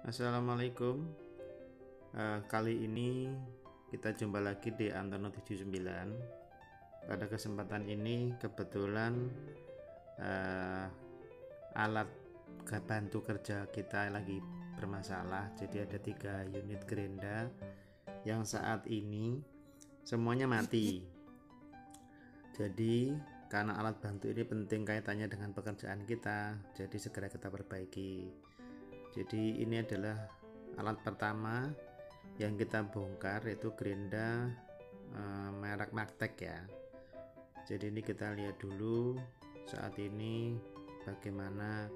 Assalamualaikum. Kali ini kita jumpa lagi di Antono 79. Pada kesempatan ini kebetulan alat bantu kerja kita lagi bermasalah. Jadi ada 3 unit gerinda yang saat ini semuanya mati. Jadi karena alat bantu ini penting kaitannya dengan pekerjaan kita, jadi segera kita perbaiki. Jadi ini adalah alat pertama yang kita bongkar, yaitu gerinda merek Magtek ya. Jadi ini kita lihat dulu saat ini bagaimana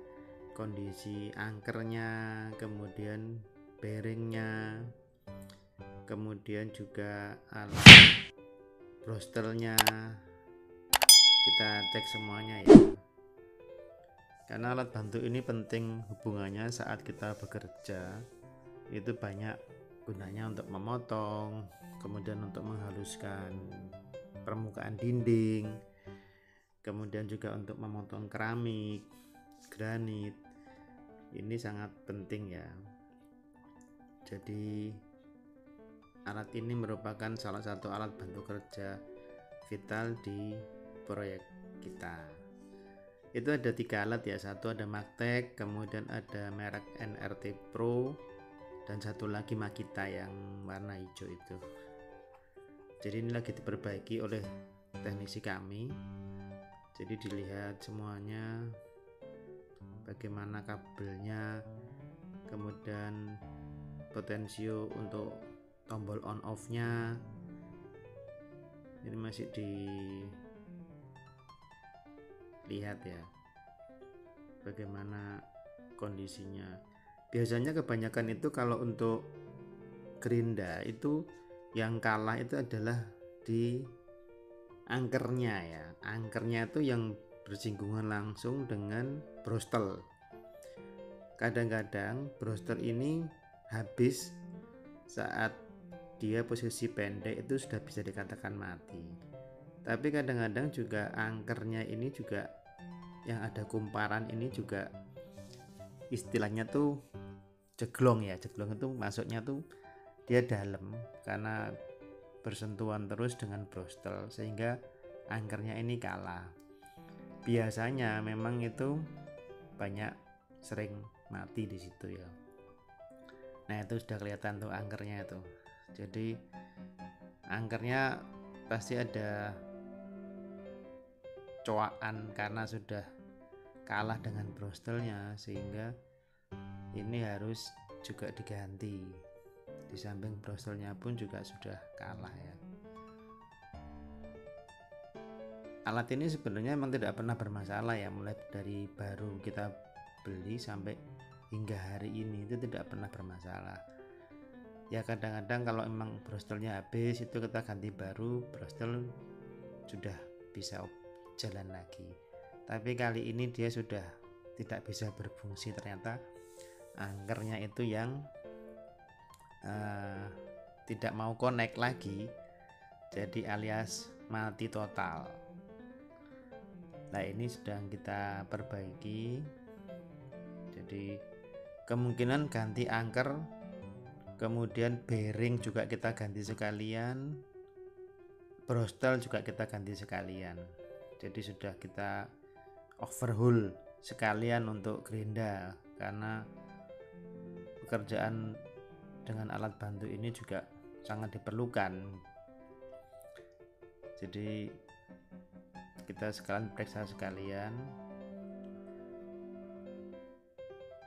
kondisi angkernya, kemudian bearingnya, kemudian juga alat brostelnya. Kita cek semuanya ya, karena alat bantu ini penting hubungannya saat kita bekerja. Itu banyak gunanya untuk memotong, kemudian untuk menghaluskan permukaan dinding, kemudian juga untuk memotong keramik, granit. Ini sangat penting ya. Jadi alat ini merupakan salah satu alat bantu kerja vital di proyek kita. Itu ada 3 alat ya, satu ada Magtek, kemudian ada merek NRT Pro, dan satu lagi Makita yang warna hijau itu. Jadi ini lagi diperbaiki oleh teknisi kami. Jadi dilihat semuanya, bagaimana kabelnya, kemudian potensio untuk tombol on off nya. Ini masih dilihat ya bagaimana kondisinya. Biasanya kebanyakan itu kalau untuk gerinda itu yang kalah itu adalah di angkernya ya. Angkernya itu yang bersinggungan langsung dengan brostel. Kadang-kadang brostel ini habis saat dia posisi pendek, itu sudah bisa dikatakan mati. Tapi kadang-kadang juga angkernya ini juga yang ada kumparan ini juga istilahnya tuh jeglong ya. Jeglong itu masuknya tuh dia dalam karena bersentuhan terus dengan brostel sehingga angkernya ini kalah. Biasanya memang itu banyak sering mati di situ ya. Nah itu sudah kelihatan tuh angkernya itu. Jadi angkernya pasti ada coakan karena sudah kalah dengan brostelnya, sehingga ini harus juga diganti. Di samping brostelnya pun juga sudah kalah ya. Alat ini sebenarnya memang tidak pernah bermasalah ya, mulai dari baru kita beli sampai hingga hari ini itu tidak pernah bermasalah. Ya kadang-kadang kalau memang brostelnya habis itu kita ganti baru, brostel sudah bisa jalan lagi. Tapi kali ini dia sudah tidak bisa berfungsi, ternyata angkernya itu yang tidak mau connect lagi, jadi alias mati total. Nah ini sedang kita perbaiki. Jadi kemungkinan ganti angker, kemudian bearing juga kita ganti sekalian, brostel juga kita ganti sekalian. Jadi sudah kita overhaul sekalian untuk gerinda, karena pekerjaan dengan alat bantu ini juga sangat diperlukan. Jadi kita sekalian periksa sekalian.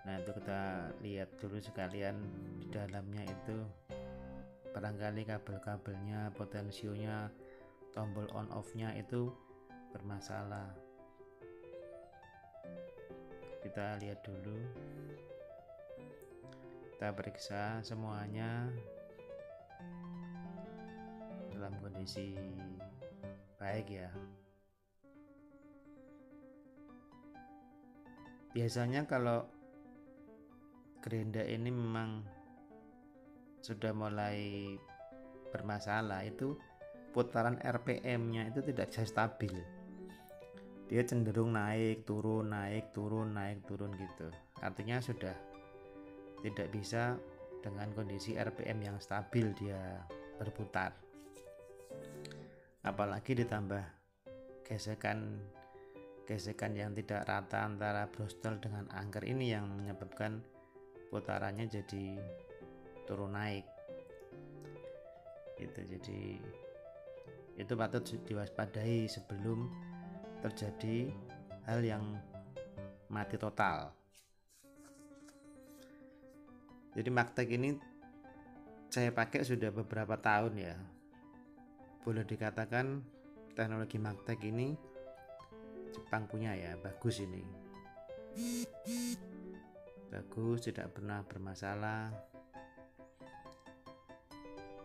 Nah itu kita lihat dulu sekalian di dalamnya itu barangkali kabel-kabelnya, potensionya, tombol on off nya itu bermasalah. Kita lihat dulu, kita periksa semuanya dalam kondisi baik ya. Biasanya kalau gerinda ini memang sudah mulai bermasalah, itu putaran RPM-nya itu tidak bisa stabil. Dia cenderung naik turun gitu. Artinya sudah tidak bisa dengan kondisi RPM yang stabil dia berputar, apalagi ditambah gesekan yang tidak rata antara brostel dengan angker ini yang menyebabkan putarannya jadi turun naik gitu. Jadi itu patut diwaspadai sebelum terjadi hal yang mati total. Jadi Magtek ini saya pakai sudah beberapa tahun ya. Boleh dikatakan teknologi Magtek ini Jepang punya ya, bagus ini. Bagus, tidak pernah bermasalah.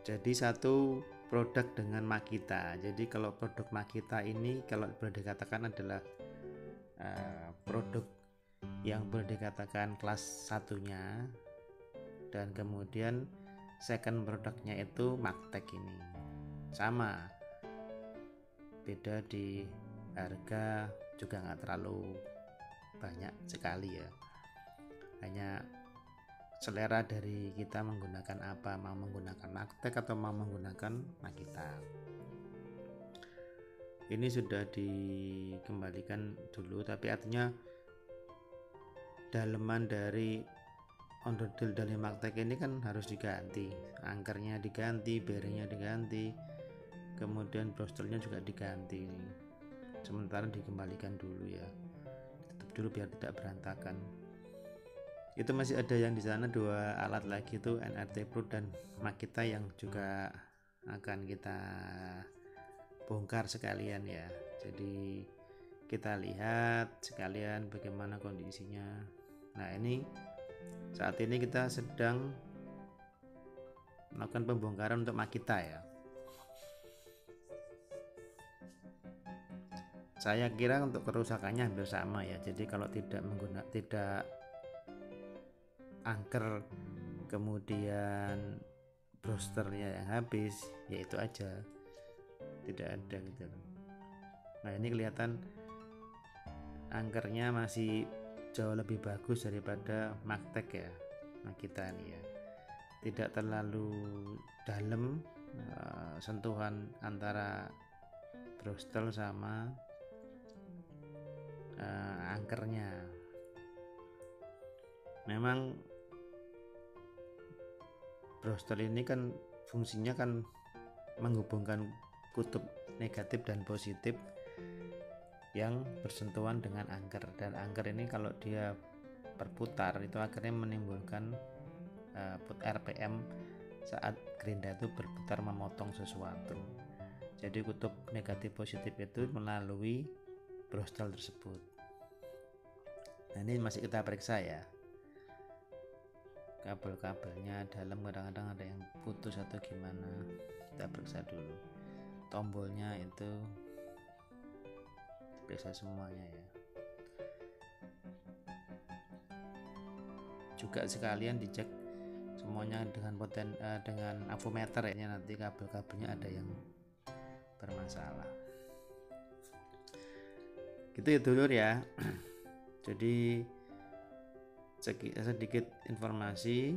Jadi satu produk dengan Makita. Jadi kalau produk Makita ini kalau boleh dikatakan adalah produk yang boleh dikatakan kelas satunya, dan kemudian second produknya itu Magtek ini. Sama, beda di harga juga nggak terlalu banyak sekali ya, hanya selera dari kita menggunakan apa, mau menggunakan Magtek atau mau menggunakan Makita. Ini sudah dikembalikan dulu, tapi artinya daleman dari onderdil dari Magtek ini kan harus diganti, angkernya diganti, bearingnya diganti, kemudian brostelnya juga diganti. Sementara dikembalikan dulu ya, tutup dulu biar tidak berantakan. Itu masih ada yang di sana dua alat lagi itu NRT Pro dan Makita yang juga akan kita bongkar sekalian ya. Jadi kita lihat sekalian bagaimana kondisinya. Nah ini saat ini kita sedang melakukan pembongkaran untuk Makita ya. Saya kira untuk kerusakannya hampir sama ya. Jadi kalau tidak angker kemudian brosternya yang habis, ya itu aja, tidak ada gitu. Nah ini kelihatan angkernya masih jauh lebih bagus daripada Magtek ya, Makita ini ya, tidak terlalu dalam sentuhan antara brostel sama angkernya. Memang brostel ini kan fungsinya kan menghubungkan kutub negatif dan positif yang bersentuhan dengan angker, dan angker ini kalau dia berputar itu akhirnya menimbulkan RPM saat gerinda itu berputar memotong sesuatu. Jadi kutub negatif positif itu melalui brostel tersebut. Nah ini masih kita periksa ya, kabel-kabelnya dalam kadang-kadang ada yang putus atau gimana, kita periksa dulu. Tombolnya itu periksa semuanya ya, juga sekalian dicek semuanya dengan dengan avometer ya, nanti kabel-kabelnya ada yang bermasalah gitu ya dulur ya. Jadi sedikit informasi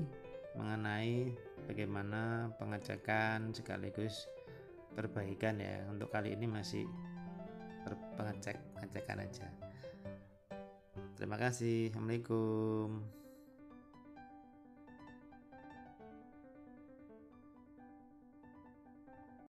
mengenai bagaimana pengecekan sekaligus perbaikan ya. Untuk kali ini masih pengecekan aja. Terima kasih. Assalamualaikum.